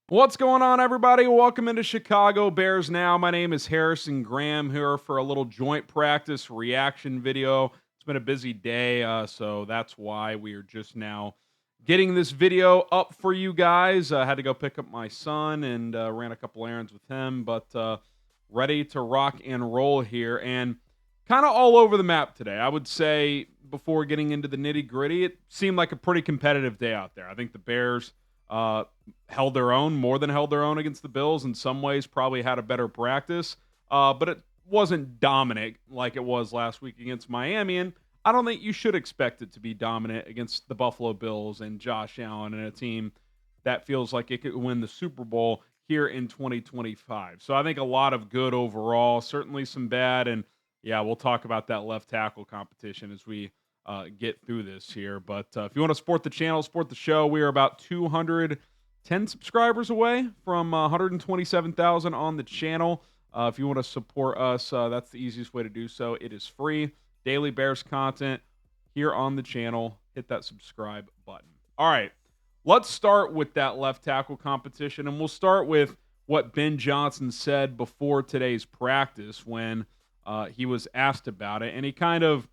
What's going on, everybody? Welcome into Chicago Bears Now. My name is Harrison Graham here for a little joint practice reaction video. It's been a busy day, so that's why we are just now getting this video up for you guys. I had to go pick up my son and ran a couple errands with him, but ready to rock and roll here. And kind of all over the map today. I would say before getting into the nitty gritty, it seemed like a pretty competitive day out there. I think the Bears held their own, more than held their own against the Bills. In some ways, probably had a better practice, but it wasn't dominant like it was last week against Miami. And I don't think you should expect it to be dominant against the Buffalo Bills and Josh Allen and a team that feels like it could win the Super Bowl here in 2025. So I think a lot of good overall, certainly some bad. And yeah, we'll talk about that left tackle competition as we get through this here. But if you want to support the channel, support the show, we are about 210 subscribers away from 127,000 on the channel. If you want to support us, that's the easiest way to do so. It is free. Daily Bears content here on the channel. Hit that subscribe button. All right, let's start with that left tackle competition, and we'll start with what Ben Johnson said before today's practice when he was asked about it, and he kind of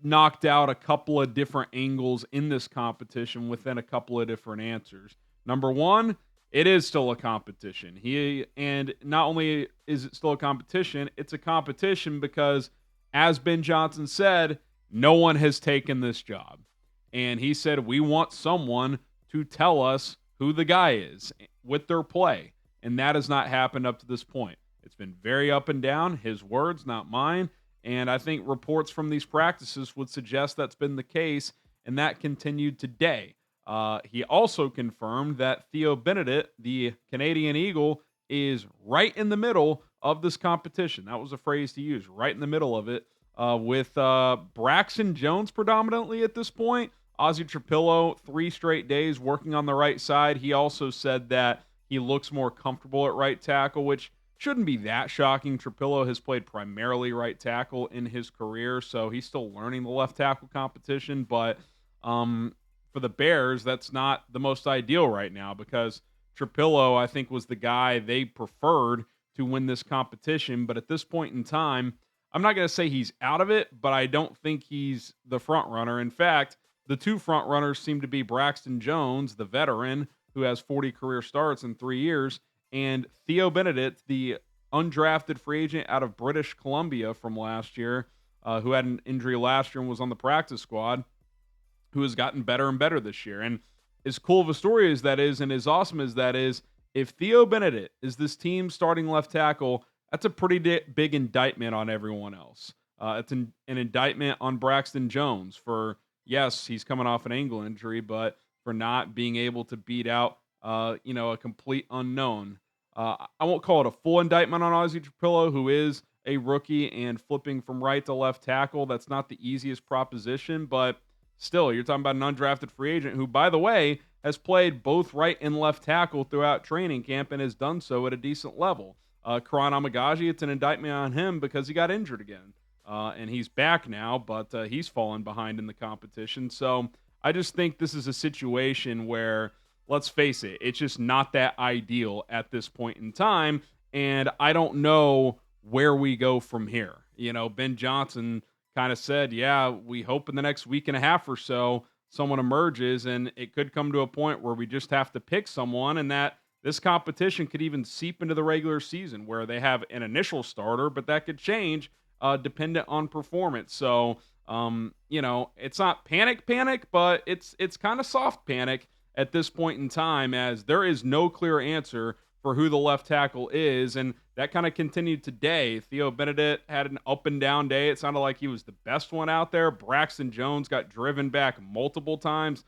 knocked out a couple of different angles in this competition within a couple of different answers. Number one, it is still a competition. And not only is it still a competition, it's a competition because, as Ben Johnson said, no one has taken this job. And he said, we want someone to tell us who the guy is with their play. And that has not happened up to this point. It's been very up and down. His words, not mine. And I think reports from these practices would suggest that's been the case, and that continued today. He also confirmed that Theo Benedet, the Canadian Eagle, is right in the middle of this competition. That was a phrase to use, right in the middle of it, with Braxton Jones predominantly at this point. Ozzie Trapillo, 3 straight days working on the right side. He also said that he looks more comfortable at right tackle, which shouldn't be that shocking. Trapillo has played primarily right tackle in his career, so he's still learning the left tackle competition. But for the Bears, that's not the most ideal right now because Trapillo, I think, was the guy they preferred to win this competition. But at this point in time, I'm not going to say he's out of it, but I don't think he's the front runner. In fact, the two front runners seem to be Braxton Jones, the veteran, who has 40 career starts in 3 years, and Theo Benedet, the undrafted free agent out of British Columbia from last year, who had an injury last year and was on the practice squad, who has gotten better and better this year. And as cool of a story as that is, and as awesome as that is, if Theo Benedet is this team's starting left tackle, that's a pretty big indictment on everyone else. It's an indictment on Braxton Jones for, yes, he's coming off an ankle injury, but for not being able to beat out a complete unknown. I won't call it a full indictment on Ozzie Trapillo, who is a rookie and flipping from right to left tackle. That's not the easiest proposition, but still, you're talking about an undrafted free agent who, by the way, has played both right and left tackle throughout training camp and has done so at a decent level. Karan Amagaji, it's an indictment on him because he got injured again. And he's back now, but he's fallen behind in the competition. So I just think this is a situation where, let's face it, it's just not that ideal at this point in time. And I don't know where we go from here. Ben Johnson kind of said, yeah, we hope in the next week and a half or so someone emerges, and it could come to a point where we just have to pick someone, and that this competition could even seep into the regular season where they have an initial starter, but that could change dependent on performance. So, it's not panic, but it's kind of soft panic at this point in time, as there is no clear answer for who the left tackle is, and that kind of continued today. Theo Benedet had an up and down day. It sounded like he was the best one out there. Braxton Jones got driven back multiple times.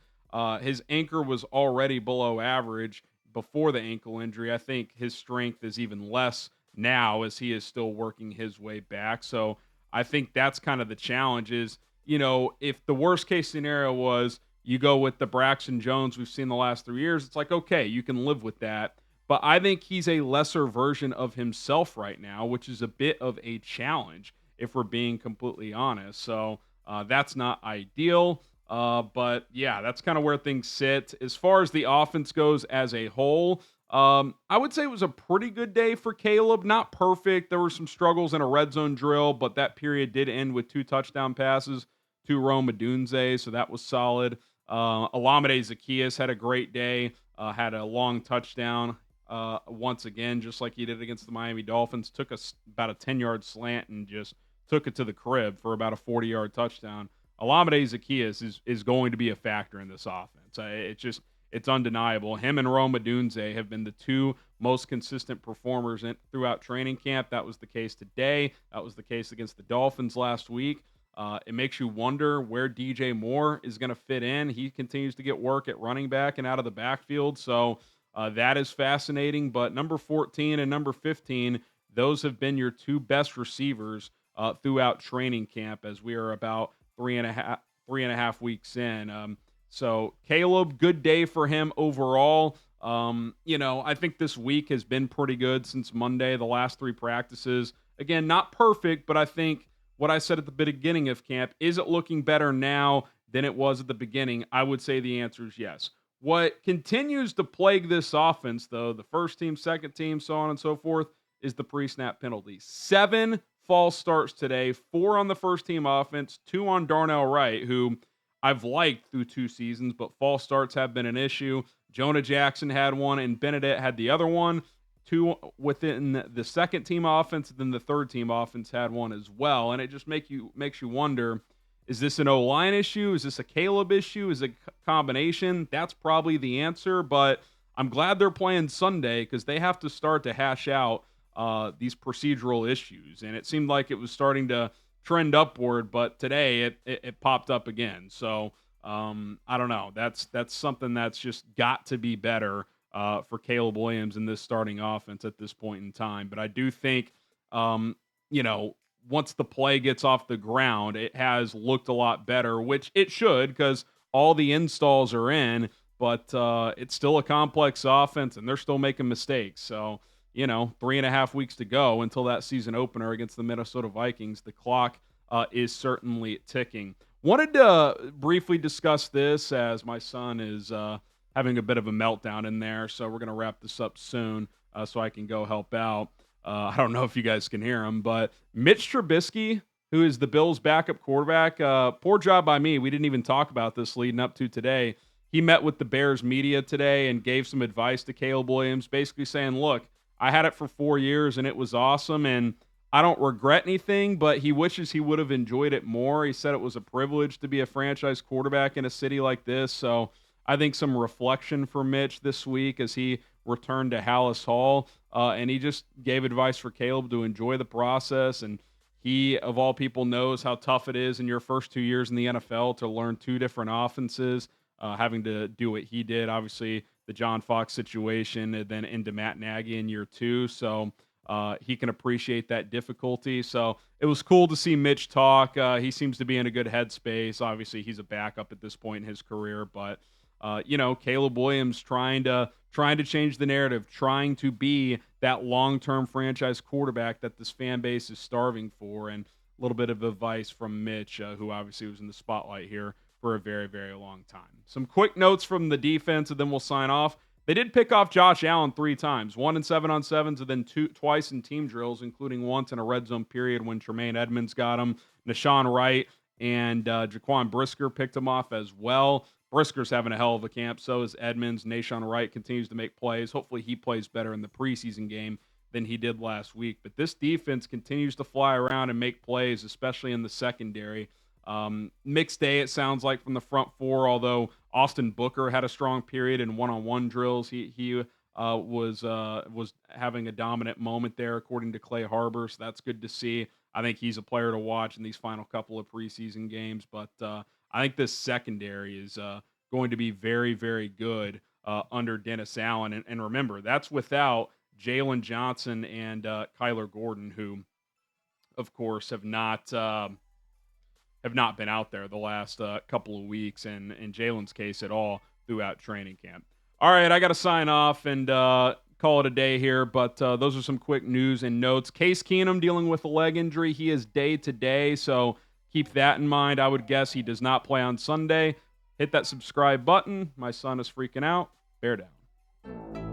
His anchor was already below average before the ankle injury. I think his strength is even less now as he is still working his way back. So I think that's kind of the challenge is, if the worst case scenario was you go with the Braxton Jones we've seen the last 3 years, it's like, okay, you can live with that. But I think he's a lesser version of himself right now, which is a bit of a challenge if we're being completely honest. So that's not ideal. But yeah, that's kind of where things sit. As far as the offense goes as a whole, I would say it was a pretty good day for Caleb. Not perfect. There were some struggles in a red zone drill, but that period did end with 2 touchdown passes to Rome Odunze, so that was solid. Olamide Zaccheaus had a great day, had a long touchdown once again, just like he did against the Miami Dolphins. Took about a 10-yard slant and just took it to the crib for about a 40-yard touchdown. Olamide Zaccheaus is going to be a factor in this offense. It's undeniable. Him and Rome Odunze have been the two most consistent performers throughout training camp. That was the case today. That was the case against the Dolphins last week. It makes you wonder where DJ Moore is going to fit in. He continues to get work at running back and out of the backfield, so that is fascinating. But number 14 and number 15, those have been your two best receivers throughout training camp, as we are about three and a half weeks in. So Caleb, good day for him overall. I think this week has been pretty good since Monday. The last 3 practices, again, not perfect, but I think what I said at the beginning of camp, is it looking better now than it was at the beginning? I would say the answer is yes. What continues to plague this offense, though, the first team, second team, so on and so forth, is the pre-snap penalties. 7 false starts today, 4 on the first team offense, 2 on Darnell Wright, who I've liked through 2 seasons, but false starts have been an issue. Jonah Jackson had one, and Benedet had the other one. 2 within the second team offense, and then the third team offense had one as well. And it just makes you wonder, is this an O-line issue? Is this a Caleb issue? Is it a combination? That's probably the answer, but I'm glad they're playing Sunday because they have to start to hash out these procedural issues. And it seemed like it was starting to trend upward, but today it popped up again. So I don't know. That's something that's just got to be better for Caleb Williams in this starting offense at this point in time. But I do think, once the play gets off the ground, it has looked a lot better, which it should because all the installs are in, but it's still a complex offense and they're still making mistakes. So, 3.5 weeks to go until that season opener against the Minnesota Vikings. The clock is certainly ticking. Wanted to briefly discuss this as my son is having a bit of a meltdown in there, so we're going to wrap this up soon so I can go help out. I don't know if you guys can hear him, but Mitch Trubisky, who is the Bills' backup quarterback, poor job by me. We didn't even talk about this leading up to today. He met with the Bears media today and gave some advice to Caleb Williams, basically saying, look, I had it for 4 years and it was awesome, and I don't regret anything, but he wishes he would have enjoyed it more. He said it was a privilege to be a franchise quarterback in a city like this, so I think some reflection for Mitch this week as he returned to Hallis Hall, and he just gave advice for Caleb to enjoy the process. And he, of all people, knows how tough it is in your first 2 years in the NFL to learn 2 different offenses, having to do what he did. Obviously, the John Fox situation, and then into Matt Nagy in year 2. So he can appreciate that difficulty. So it was cool to see Mitch talk. He seems to be in a good headspace. Obviously, he's a backup at this point in his career, but Caleb Williams trying to change the narrative, trying to be that long-term franchise quarterback that this fan base is starving for, and a little bit of advice from Mitch, who obviously was in the spotlight here for a very, very long time. Some quick notes from the defense, and then we'll sign off. They did pick off Josh Allen 3 times, 1 in 7-on-7s, and then twice in team drills, including once in a red zone period when Tremaine Edmonds got him. Nashawn Wright and Jaquan Brisker picked him off as well. Brisker's having a hell of a camp. So is Edmonds. Nashawn Wright continues to make plays. Hopefully he plays better in the preseason game than he did last week. But this defense continues to fly around and make plays, especially in the secondary. Mixed day, it sounds like, from the front 4, although Austin Booker had a strong period in one-on-one drills. He was having a dominant moment there, according to Clay Harbor, so that's good to see. I think he's a player to watch in these final couple of preseason games, but I think this secondary is going to be very, very good under Dennis Allen. And remember, that's without Jalen Johnson and Kyler Gordon, who, of course, have not been out there the last couple of weeks, and in Jalen's case at all throughout training camp. All right, I got to sign off and call it a day here, but those are some quick news and notes. Case Keenum dealing with a leg injury. He is day to day, so keep that in mind. I would guess he does not play on Sunday. Hit that subscribe button. My son is freaking out. Bear down.